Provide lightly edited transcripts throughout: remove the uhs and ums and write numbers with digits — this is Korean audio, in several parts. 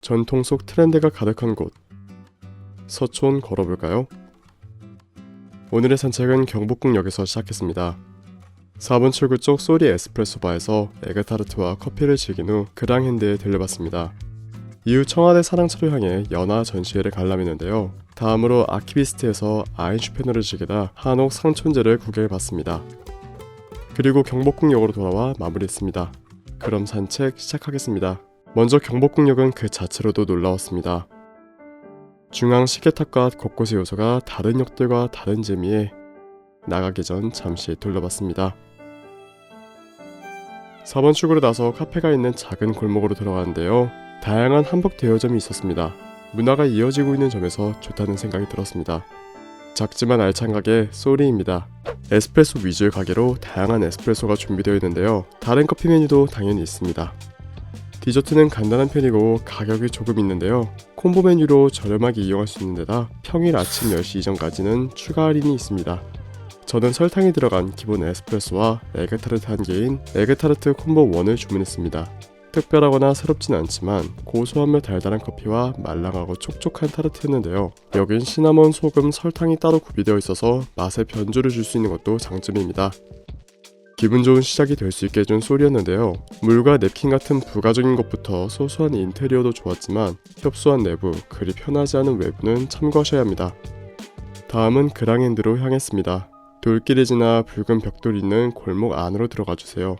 전통 속 트렌드가 가득한 곳, 서촌 걸어볼까요? 오늘의 산책은 경복궁역에서 시작했습니다. 4번 출구 쪽 소리 에스프레소 바에서 에그타르트와 커피를 즐긴 후 그랑핸드에 들려봤습니다. 이후 청와대 사랑차로 향해 연화 전시회를 관람했는데요. 다음으로 아키비스트에서 아인슈페너를 즐기다 한옥 상촌제를 구경해봤습니다. 그리고 경복궁역으로 돌아와 마무리했습니다. 그럼 산책 시작하겠습니다. 먼저 경복궁역은 그 자체로도 놀라웠습니다. 중앙 시계탑과 곳곳의 요소가 다른 역들과 다른 재미에 나가기 전 잠시 둘러봤습니다. 4번 출구로 나서 카페가 있는 작은 골목으로 들어가는데요. 다양한 한복 대여점이 있었습니다. 문화가 이어지고 있는 점에서 좋다는 생각이 들었습니다. 작지만 알찬 가게 소리입니다. 에스프레소 위주의 가게로 다양한 에스프레소가 준비되어 있는데요. 다른 커피 메뉴도 당연히 있습니다. 디저트는 간단한 편이고 가격이 조금 있는데요. 콤보 메뉴로 저렴하게 이용할 수 있는 데다 평일 아침 10시 이전까지는 추가 할인이 있습니다. 저는 설탕이 들어간 기본 에스프레소와 에그타르트 한 개인 에그타르트 콤보 1을 주문했습니다. 특별하거나 새롭진 않지만 고소하며 달달한 커피와 말랑하고 촉촉한 타르트였는데요. 여긴 시나몬, 소금, 설탕이 따로 구비되어 있어서 맛에 변주를 줄 수 있는 것도 장점입니다. 기분 좋은 시작이 될 수 있게 해준 소리였는데요. 물과 냅킨 같은 부가적인 것부터 소소한 인테리어도 좋았지만 협소한 내부, 그리 편하지 않은 외부는 참고하셔야 합니다. 다음은 그랑핸드로 향했습니다. 돌길을 지나 붉은 벽돌이 있는 골목 안으로 들어가주세요.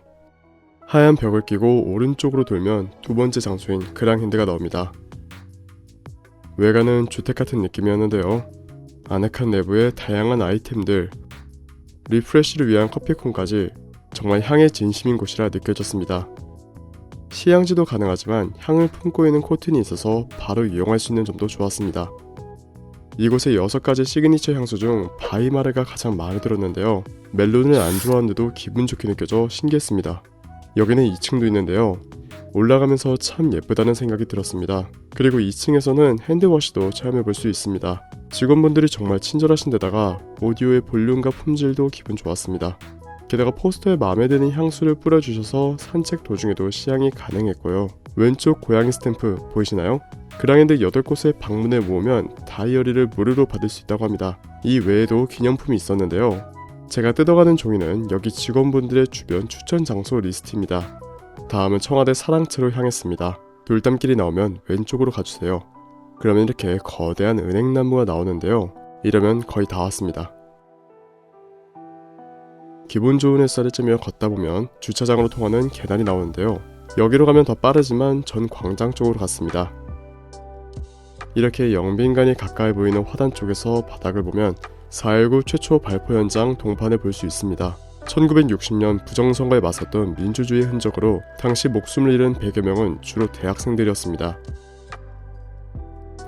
하얀 벽을 끼고 오른쪽으로 돌면 두 번째 장소인 그랑핸드가 나옵니다. 외관은 주택 같은 느낌이었는데요. 아늑한 내부에 다양한 아이템들, 리프레쉬를 위한 커피콘까지 정말 향에 진심인 곳이라 느껴졌습니다. 시향지도 가능하지만 향을 품고 있는 코튼이 있어서 바로 이용할 수 있는 점도 좋았습니다. 이곳의 6가지 시그니처 향수 중 바이마르가 가장 마음에 들었는데요. 멜론을 안 좋아하는데도 기분 좋게 느껴져 신기했습니다. 여기는 2층도 있는데요. 올라가면서 참 예쁘다는 생각이 들었습니다. 그리고 2층에서는 핸드워시도 체험해볼 수 있습니다. 직원분들이 정말 친절하신 데다가 오디오의 볼륨과 품질도 기분 좋았습니다. 게다가 포스터에 마음에 드는 향수를 뿌려주셔서 산책 도중에도 시향이 가능했고요. 왼쪽 고양이 스탬프 보이시나요? 그랑핸드 8곳에 방문을 모으면 다이어리를 무료로 받을 수 있다고 합니다. 이 외에도 기념품이 있었는데요. 제가 뜯어가는 종이는 여기 직원분들의 주변 추천 장소 리스트입니다. 다음은 청와대 사랑채로 향했습니다. 돌담길이 나오면 왼쪽으로 가주세요. 그러면 이렇게 거대한 은행나무가 나오는데요. 이러면 거의 다 왔습니다. 기분 좋은 햇살을 쬐며 걷다 보면 주차장으로 통하는 계단이 나오는데요. 여기로 가면 더 빠르지만 전 광장 쪽으로 갔습니다. 이렇게 영빈관이 가까이 보이는 화단 쪽에서 바닥을 보면 4.19 최초 발포 현장 동판을 볼 수 있습니다. 1960년 부정선거에 맞섰던 민주주의의 흔적으로 당시 목숨을 잃은 100여 명은 주로 대학생들이었습니다.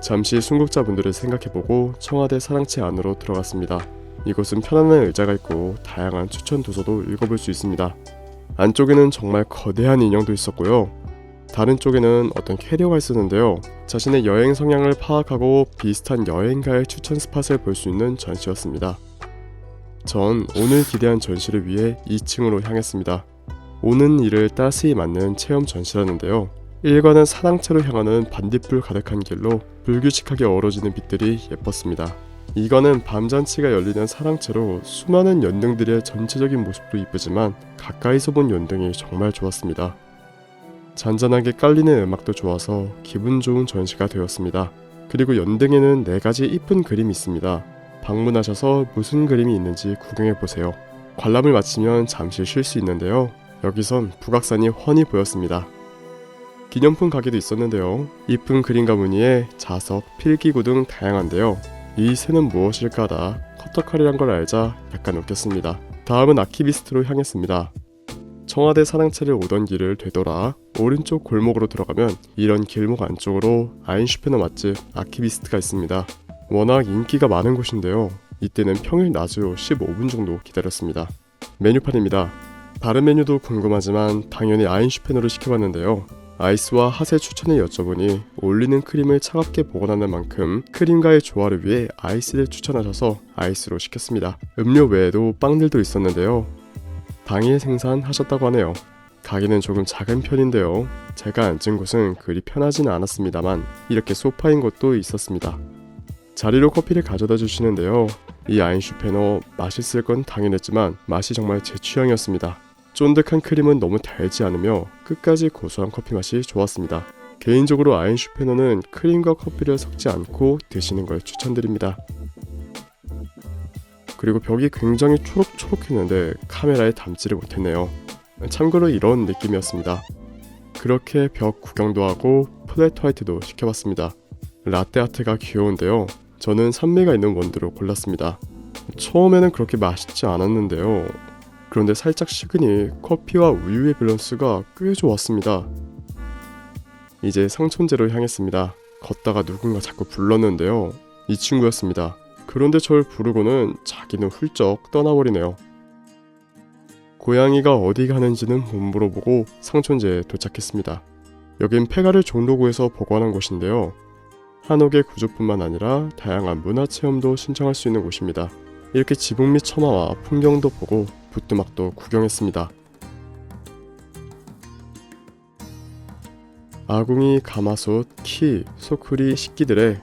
잠시 순국자분들을 생각해보고 청와대 사랑채 안으로 들어갔습니다. 이곳은 편안한 의자가 있고 다양한 추천 도서도 읽어볼 수 있습니다. 안쪽에는 정말 거대한 인형도 있었고요. 다른 쪽에는 어떤 캐리어가 있었는데요. 자신의 여행 성향을 파악하고 비슷한 여행가의 추천 스팟을 볼 수 있는 전시였습니다. 전 오늘 기대한 전시를 위해 2층으로 향했습니다. 오는 이를 따스히 맞는 체험 전시라는데요. 1관은 사랑채로 향하는 반딧불 가득한 길로 불규칙하게 어우러지는 빛들이 예뻤습니다. 2관은 밤잔치가 열리는 사랑채로 수많은 연등들의 전체적인 모습도 이쁘지만 가까이서 본 연등이 정말 좋았습니다. 잔잔하게 깔리는 음악도 좋아서 기분 좋은 전시가 되었습니다. 그리고 연등에는 4가지 이쁜 그림이 있습니다. 방문하셔서 무슨 그림이 있는지 구경해보세요. 관람을 마치면 잠시 쉴 수 있는데요. 여기선 북악산이 훤히 보였습니다. 기념품 가게도 있었는데요. 이쁜 그림과 무늬에 자석, 필기구 등 다양한데요. 이 새는 무엇일까 하다 커터칼이란 걸 알자 약간 웃겼습니다. 다음은 아키비스트로 향했습니다. 청와대 사랑채를 오던 길을 되돌아 오른쪽 골목으로 들어가면 이런 길목 안쪽으로 아인슈페너 맛집 아키비스트가 있습니다. 워낙 인기가 많은 곳인데요. 이때는 평일 낮으로 15분 정도 기다렸습니다. 메뉴판입니다. 다른 메뉴도 궁금하지만 당연히 아인슈페너를 시켜봤는데요. 아이스와 핫의 추천을 여쭤보니 올리는 크림을 차갑게 보관하는 만큼 크림과의 조화를 위해 아이스를 추천하셔서 아이스로 시켰습니다. 음료 외에도 빵들도 있었는데요. 당일 생산하셨다고 하네요. 가게는 조금 작은 편인데요. 제가 앉은 곳은 그리 편하지는 않았습니다만 이렇게 소파인 곳도 있었습니다. 자리로 커피를 가져다 주시는데요. 이 아인슈페너 맛있을 건 당연했지만 맛이 정말 제 취향이었습니다. 쫀득한 크림은 너무 달지 않으며 끝까지 고소한 커피 맛이 좋았습니다. 개인적으로 아인슈페너는 크림과 커피를 섞지 않고 드시는 걸 추천드립니다. 그리고 벽이 굉장히 초록초록했는데 카메라에 담지를 못했네요. 참고로 이런 느낌이었습니다. 그렇게 벽 구경도 하고 플랫 화이트도 시켜봤습니다. 라떼 아트가 귀여운데요. 저는 산미가 있는 원두로 골랐습니다. 처음에는 그렇게 맛있지 않았는데요. 그런데 살짝 식으니 커피와 우유의 밸런스가 꽤 좋았습니다. 이제 상촌제로 향했습니다. 걷다가 누군가 자꾸 불렀는데요. 이 친구였습니다. 그런데 절 부르고는 자기는 훌쩍 떠나버리네요. 고양이가 어디 가는지는 못 물어보고 상촌제에 도착했습니다. 여긴 폐가를 종로구에서 보관한 곳인데요. 한옥의 구조뿐만 아니라 다양한 문화체험도 신청할 수 있는 곳입니다. 이렇게 지붕 및 처마와 풍경도 보고 부뚜막도 구경했습니다. 아궁이, 가마솥, 키, 소쿠리, 식기들에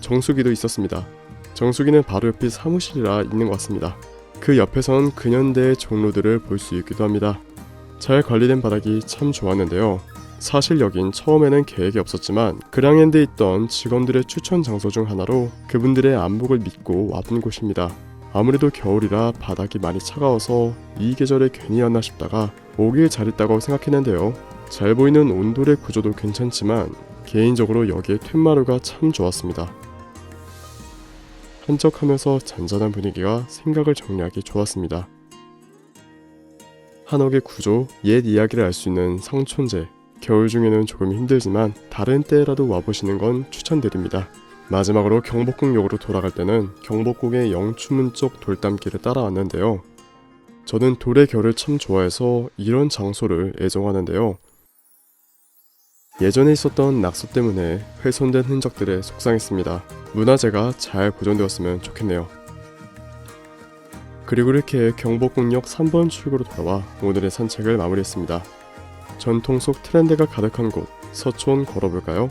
정수기도 있었습니다. 정수기는 바로 옆이 사무실이라 있는 것 같습니다. 그 옆에선 근현대의 종로들을 볼 수 있기도 합니다. 잘 관리된 바닥이 참 좋았는데요. 사실 여긴 처음에는 계획이 없었지만 그랑엔드에 있던 직원들의 추천 장소 중 하나로 그분들의 안목을 믿고 와본 곳입니다. 아무래도 겨울이라 바닥이 많이 차가워서 이 계절에 괜히 왔나 싶다가 오길 잘했다고 생각했는데요. 잘 보이는 온돌의 구조도 괜찮지만 개인적으로 여기의 툇마루가 참 좋았습니다. 한적하면서 잔잔한 분위기가 생각을 정리하기 좋았습니다. 한옥의 구조, 옛 이야기를 알 수 있는 상촌제. 겨울 중에는 조금 힘들지만 다른 때라도 와보시는 건 추천드립니다. 마지막으로 경복궁역으로 돌아갈 때는 경복궁의 영추문 쪽 돌담길을 따라왔는데요. 저는 돌의 결을 참 좋아해서 이런 장소를 애정하는데요. 예전에 있었던 낙서 때문에 훼손된 흔적들에 속상했습니다. 문화재가 잘 보존되었으면 좋겠네요. 그리고 이렇게 경복궁역 3번 출구로 돌아와 오늘의 산책을 마무리했습니다. 전통 속 트렌드가 가득한 곳 서촌 걸어볼까요?